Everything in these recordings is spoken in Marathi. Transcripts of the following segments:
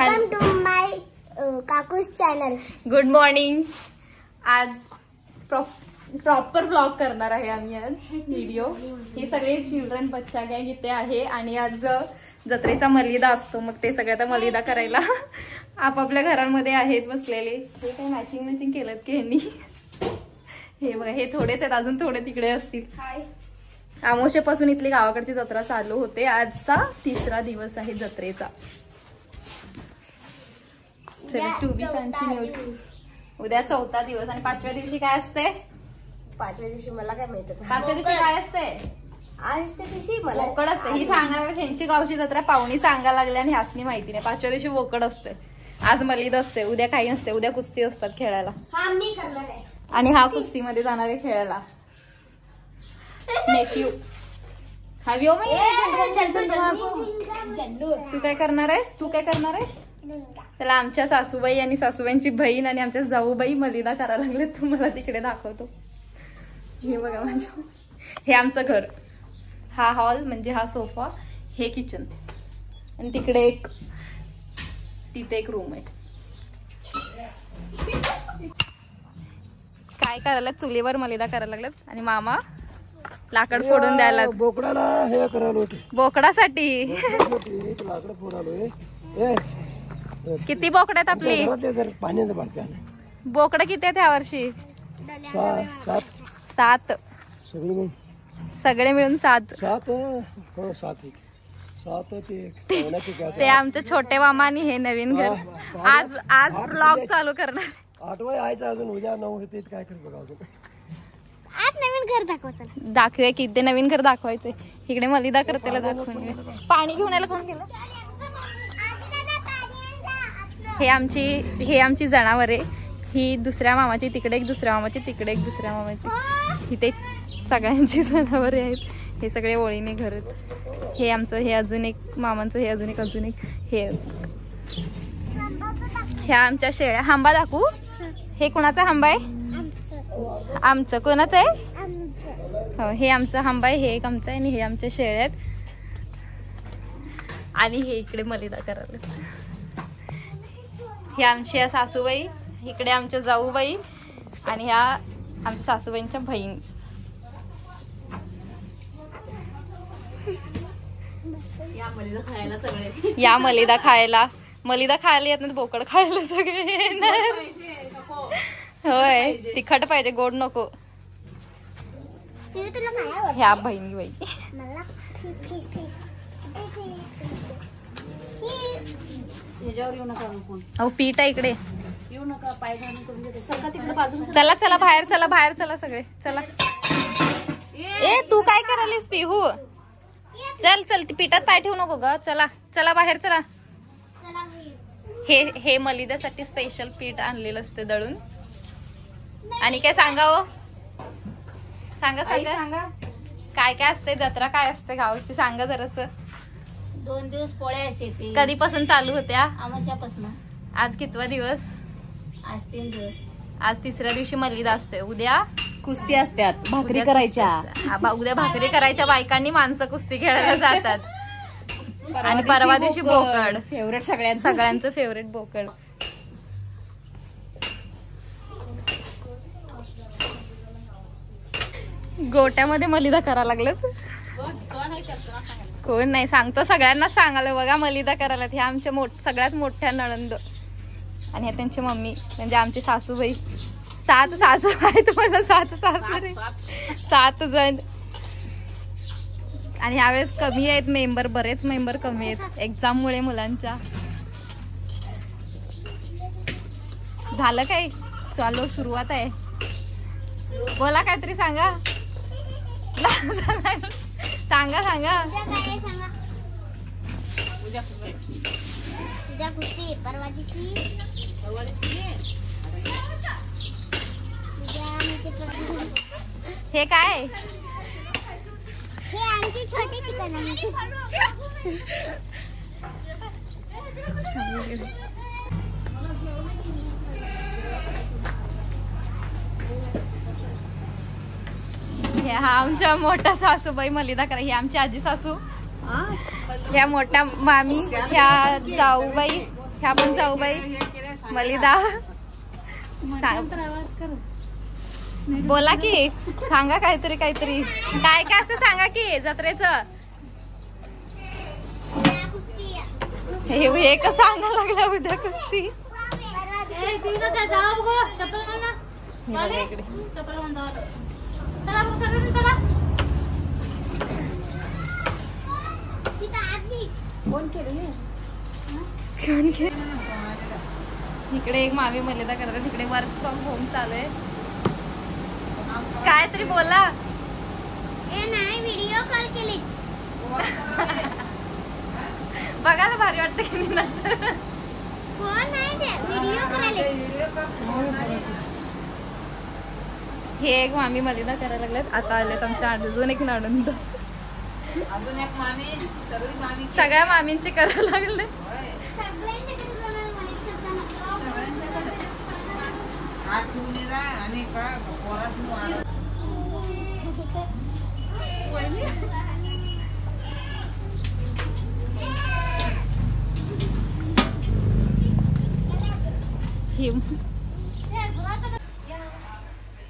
वेलकम टू माय काकूस चॅनल. Good morning. आज प्रॉपर ब्लॉग करणार आहे आम्ही. आज व्हिडिओ हे सगळे चिल्ड्रन बच्चा गँग इथे आहे आणि आज जत्रेचा मलिदा असतो. मग ते सगळे आता मलिदा करायला आपापल्या घरांमध्ये आहेत बसलेले. हे काय मॅचिंग केलं की ह्यांनी. हे बघा, हे थोडेच आहेत, अजून थोडे तिकडे असतील. अमावस्येपासून इथली गावाकडची जत्रा चालू होते. आजचा 3रा दिवस आहे जत्रेचा. उद्या 4था दिवस आणि 5व्या दिवशी काय असते? 5व्या दिवशी मला काय माहित. 5व्या दिवशी काय असते? आजच्या दिवशी मला बोकड असते. ही सांगायला ह्यांची गावची जत्रा पाहुणी सांगायला लागली आणि ह्यासनी माहिती नाही. 5व्या दिवशी बोकड असते. आज मलिदा असते. उद्या काही नसते. उद्या कुस्ती असतात खेळायला. हा मी करणार आहे. आणि हा कुस्तीमध्ये जाणार आहे खेळायला. नेफ्यू हविओ तू काय करणार आहेस? चला, आमच्या सासूबाई आणि सासूबाईंची बहीण आणि आमच्या जाऊबाई मलिदा करायला लागले. तुम्हाला तिकडे दाखवतो. हे बघा माझ्या, हे आमचं घर. हा हॉल म्हणजे हा सोफा, हे किचन आणि तिकडे तिथे एक रूम आहे. काय करायला? चुलीवर मलिदा करायला लागलेत आणि मामा लाकड फोडून द्यायला. बोकडाला हे करायला बोकडासाठी लाकड फोडालोय. किती बोकड आहेत आपली? पाण्याचं बाटल्या बोकड किती आहेत ह्या वर्षी? 7. सगळे मिळून 7. 7 ते आमचे छोटे मामा आणि हे नवीन घर. आज ब्लॉग चालू करणार. 8 यायचं अजून. उद्या 9 होते. काय कर बघा अजून. आज नवीन घर दाखवायचं. दाखवूया की ते नवीन घर दाखवायचंय. इकडे मलिदा करतेला दाखवून. पाणी घेऊन यायला कोण गेलं? हे आमची जनावरे. ही दुसऱ्या मामाची, तिकडे एक दुसऱ्या मामाची, तिकडे एक दुसऱ्या मामाची. इथे सगळ्यांची जनावरे आहेत. हे सगळे ओळीने घर आहेत. हे आमचं, हे अजून एक मामांचं, हे अजून एक, हे अजून. ह्या आमच्या शेळ्या. हांबा दाखवू. हे कोणाचा हांबा आहे? आमचं. कोणाचं आहे? हो, हे आमचं हांबा आहे. हे एक आमचं आहे आणि हे आमच्या शेळ्या आहेत. आणि हे इकडे मलिदा करायला. हे आमच्या सासूबाई, इकडे आमच्या जाऊबाई आणि ह्या आमच्या सासूबाईंच्या बहीण. या मलिदा खायला. मलिदा खायला येत नाही, बोकड खायला सगळे. होय, तिखट पाहिजे, गोड नको. ह्या बहिणी बाई. अहो, पीठ आहे इकडे. चला चला बाहेर, चला सगळे चला. ए, तू काय करायलीस पिहू? चल ती पिठात पाय ठेवू नको ग. चला बाहेर चला. हे मलिदासाठी स्पेशल पीठ आणलेलं असते दळून. आणि काय सांगा हो? सांगा काय काय असते? जत्रा काय असते गावची? सांगा जरास. 2 दिवस पोळ्या असते. कधीपासून चालू होत्या? अमावस्यापासून. आज कितवा दिवस? आज 3 दिवस. आज 3ऱ्या दिवशी मलिदा असतोय. उद्या कुस्ती असतात, भाकरी करायच्या. उद्या भाकरी करायच्या. बायकांनी माणसं कुस्ती खेळायला जातात. आणि परवा दिवशी बोकड. फेवरेट सगळ्यांचं फेवरेट बोकड. गोट्यामध्ये मलिदा करायला लागलेत. कोण नाही सांगतो, सगळ्यांना सांगायला. बघा मलिदा करायला. ह्या आमच्या सगळ्यात मोठ्या नणंद आणि ह्या त्यांची मम्मी म्हणजे आमची सासूबाई. 7 सासू आहेत मला. 7 सासरे, 7 जण. आणि ह्यावेळेस कमी आहेत मेंबर. बरेच मेंबर कमी आहेत एक्झाम मुळे मुलांच्या. झालं काय? चालू सुरुवात आहे. बोला काहीतरी सांगा. सांगा. उद्या कुस्ती, परवा दिवशी हे काय? हे आमची छोटी चिकन आहे. हा आमच्या मोठ्या सासूबाई मलिदा करा. ही आमची आजी सासू, ह्या मोठ्या मामी, ह्या जाऊबाई, ह्या पण जाऊबाई मलिदा बोला की सांगा काहीतरी काहीतरी काय काय असं सांगा की जत्रेचं हे कसं सांगायला लागला उद्या कुस्ती इकडे एक मामी मलिदा करतात तिकडे वर्क फ्रॉम होम चालू आहे काय तरी बोला नाही व्हिडिओ कॉल केली बघायला भारी वाटतं की मी नंतर कोण नाही ते व्हिडिओ करायला हे एक मामी मलिदा करायला लागलेत आता आलेत आमच्या अजून एक नणंद अजून एक मामी सगळी मामी सगळ्या मामींचे करायला लागले सगळ्यांच्याकडे जाणार आठवणीला आणि का पोरास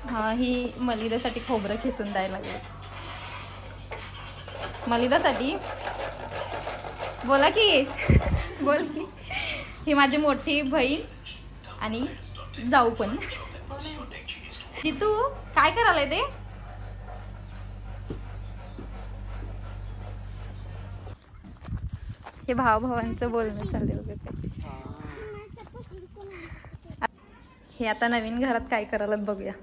हा ही मलिदासाठी खोबरं खिसून द्यायला लागले मलिदासाठी बोला की बोल की ही माझी मोठी बहीण आणि जाऊ पण जितू काय करायलाय ते हे भावांचं बोलणं चाललंय वगैरे हे आता नवीन घरात काय करायलात बघूया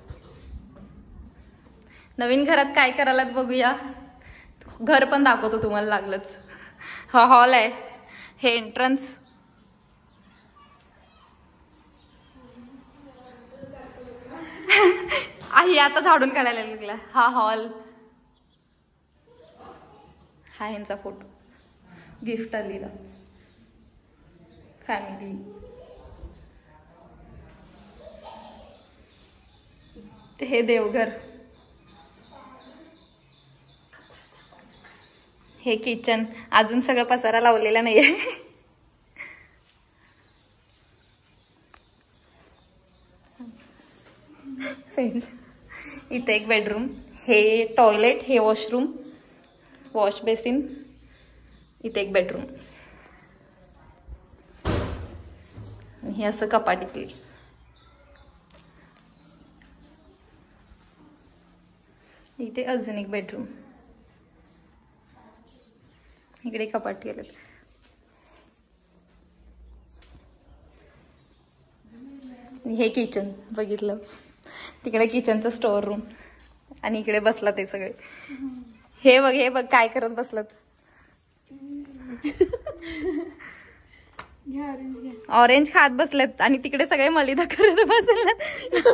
नवीन घरात काय करायलात बघूया घर पण दाखवतो तुम्हाला लागलंच हा हॉल आहे हे एंट्रन्स आई आता झाडून काढायला लागला हा हॉल हा ह्यांचा फोटो गिफ्ट आलेला फॅमिली हे देवघर हे किचन अजून सगळं पसारा लावलेला नाहीये इथे एक बेडरूम हे टॉयलेट हे वॉशरूम वॉश बेसिन इथे एक बेडरूम हे असं कपाट इथे इथे अजून एक बेडरूम इकडे कपाट केलं हे किचन बघितलं तिकडे किचनचं स्टोअर रूम आणि इकडे बसला ते सगळे हे बघ काय करत बसलात ऑरेंज खात बसलेत आणि तिकडे सगळे मलिदा करत बसलेत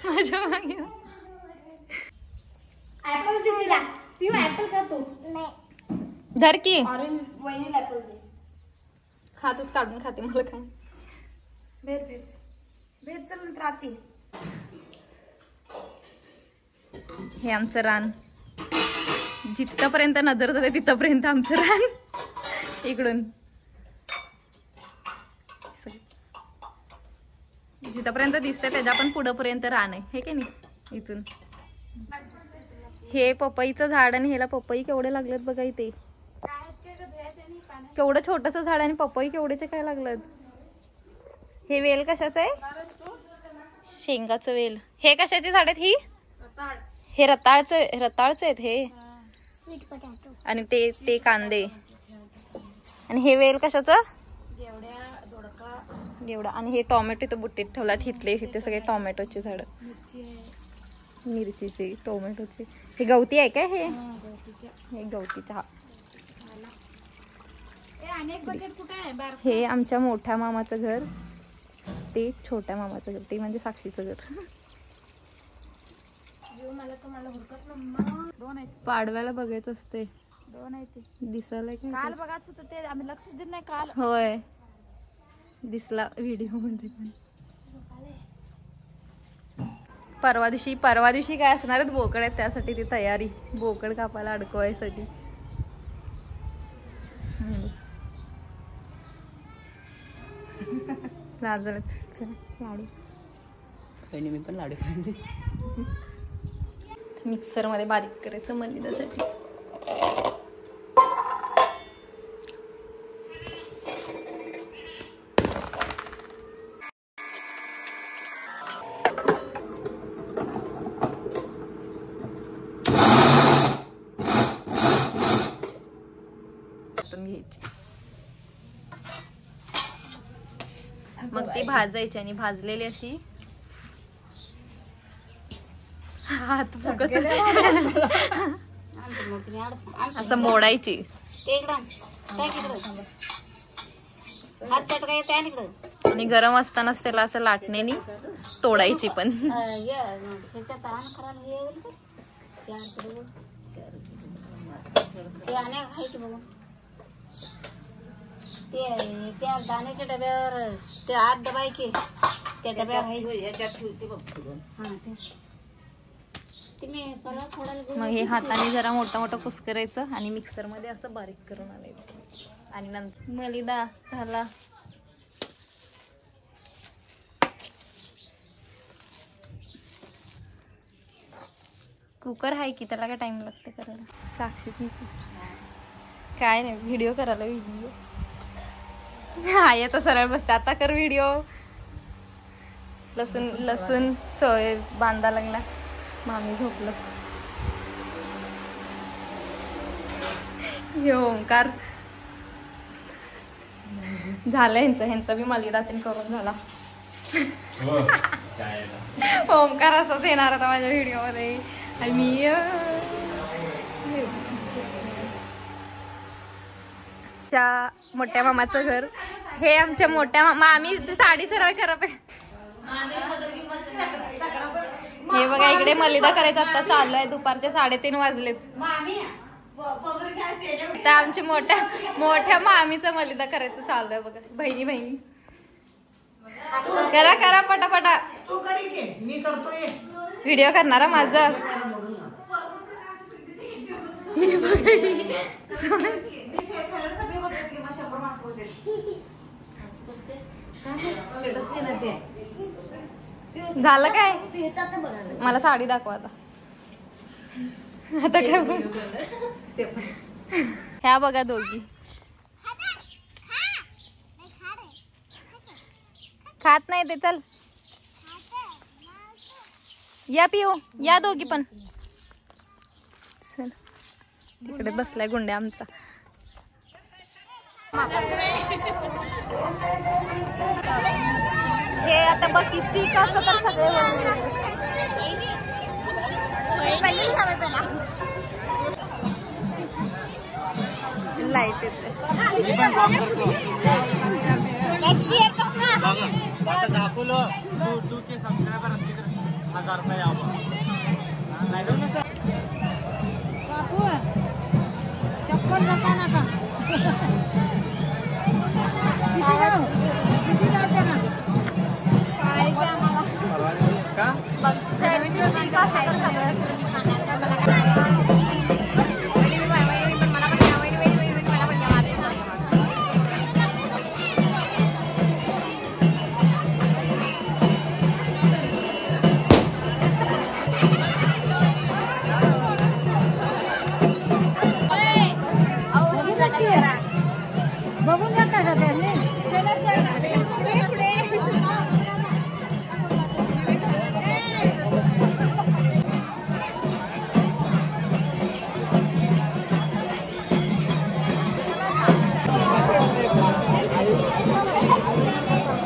माझ्या मागे ऍपल दे तिला पिऊ ऍपल खातो धर की ऑरेंज वहिनीला ऍपल दे खातच काढून खाते मला काय भेट चल राहते हे आमचं रान जिथपर्यंत नजर जाते तिथपर्यंत आमचं रान इकडून जिथपर्यंत दिसतंय त्याच्या पण पुढपर्यंत रान आहे हे की नाही इथून हे पपईचं झाड आणि ह्याला पपई केवढे लागलेत बघा इथे केवढं छोटस झाड आणि पपई केवढेचे काय लागलेत हे वेल कशाचं आहे शेंगाचं वेल हे कशाची झाड आहेत ही हे रताळच आहेत हे आणि ते कांदे आणि हे वेल कशाचं घेवडा आणि हे टोमॅटो तर बुट्टीत ठेवलात इथे सगळे टोमॅटोचे झाड मिरचीचे टोमॅटोचे हे गवती आहे काय हे गवती चहा हे आमच्या मोठ्या मामाचं घर ते छोट्या मामाचं घर ते म्हणजे साक्षीचं घर पाडव्याला बघायचं असते दिसायला काल बघायचं होतं ते आम्ही लक्षच देत नाही काल होय दिसला व्हिडिओ मध्ये पण परवा दिवशी काय असणार आहेत बोकड आहेत त्यासाठी ती तयारी बोकड कापायला अडकवायसाठी लाजळत. चला लाडू. बहिणी मी पण लाडू खाल्ले. मिक्सर मध्ये बारीक करायचं मलिदासाठी. घ्यायची मग ती भाजायची आणि भाजलेली अशी हात फुगत असं मोडायची. आणि गरम असतानाच त्याला असं लाटण्यानी तोडायची पण. त्या दाण्याच्या डब्यावर ते आत दबायचे त्या डब्यावर मग हे हाताने जरा मोठा मोठा कुस्करायचं आणि मिक्सर मध्ये असं बारीक करून आणायचं. आणि नंतर मलिदा झाला. कुकर आहे की त्याला काय टाइम लागते करायला. साक्षी काय नाही व्हिडिओ करायला. व्हिडिओ आहे तर सरळ बसते. आता कर व्हिडिओ. लसूण लसूण सोय बांधा लागला. मामी झोपलं. हे ओंकार झालं ह्यांचा बी मलिदातीन करून झाला. ओंकार असंच येणार होता माझ्या व्हिडिओ मध्ये. आणि मी मोठ्या मामाचं घर. हे आमच्या मोठ्या मामी साडी सरळ खराब आहे. हे बघा इकडे मलिदा करायचा आता चालू आहे. दुपारचे 3:30 वाजलेत. तर आमच्या मोठ्या मामीचं मलिदा करायचं चालू आहे बघा. बहिणी बहिणी करा करा पटापटा. व्हिडिओ करणारा माझं. झालं काय. मला साडी दाखवा आता. आता काय ह्या बघा दोघी खात नाही ते. चल या पिऊ या दोघी पण. चल तिकडे बसलाय गुंड्या आमचा. हे आता बघी स्टिक असतं तर सगळे लाईट येते. दाखवलं तू के सबस्क्रायबर असतील तर 1000 रुपये यावं. चप्पल नका नका बघून जाता का त्यांनी.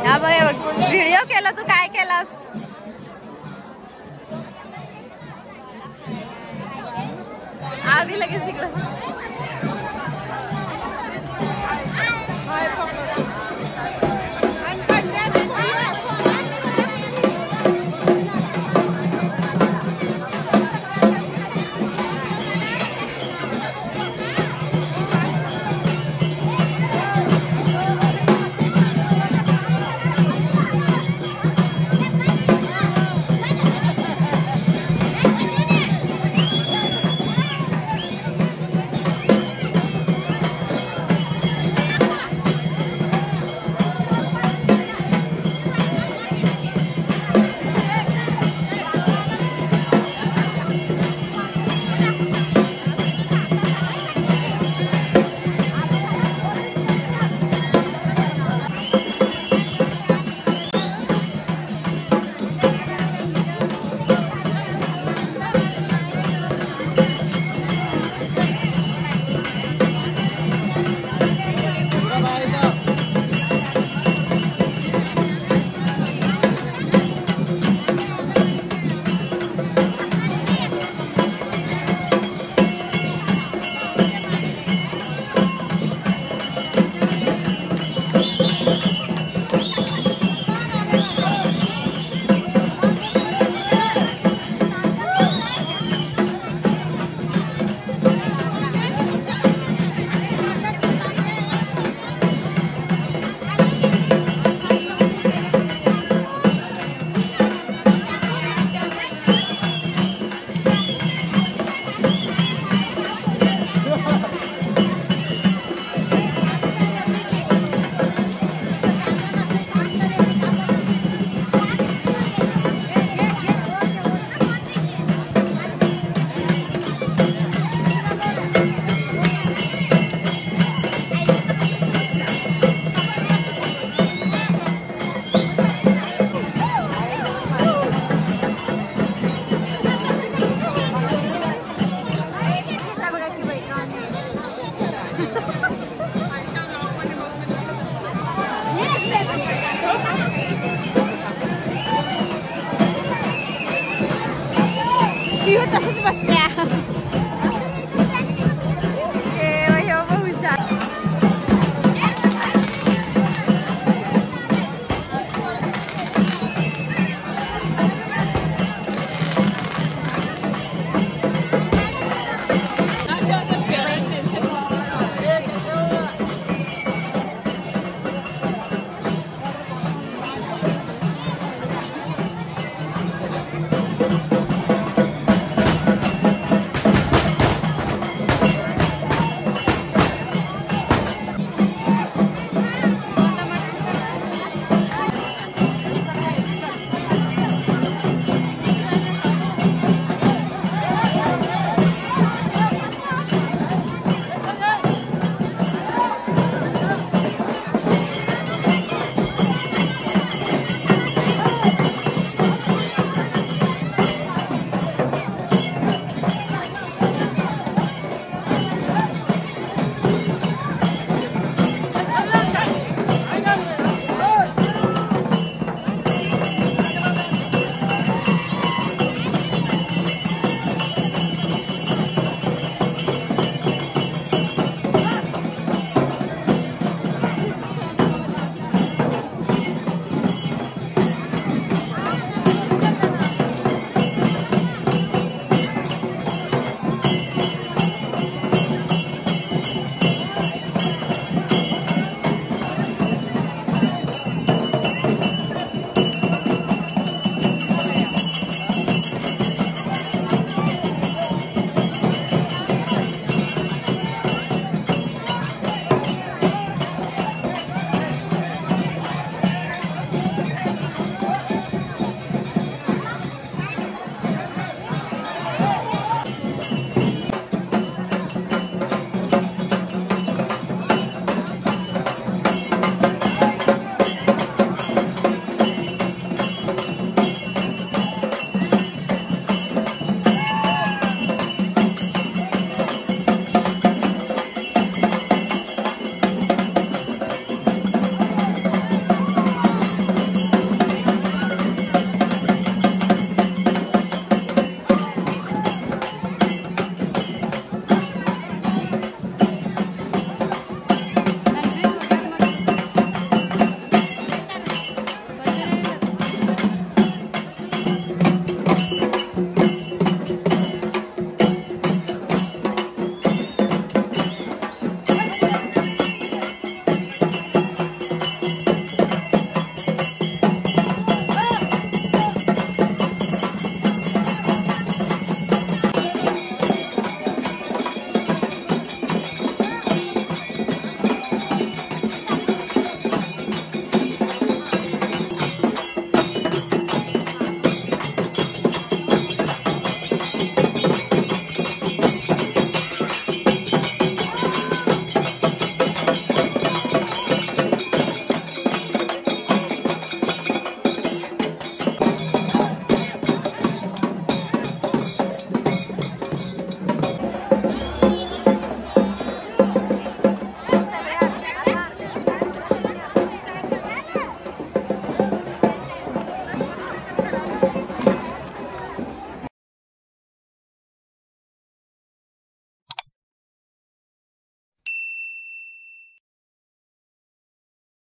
हा बघ व्हिडिओ केला तू काय केलास. आधी लगेच तिकडं. बसते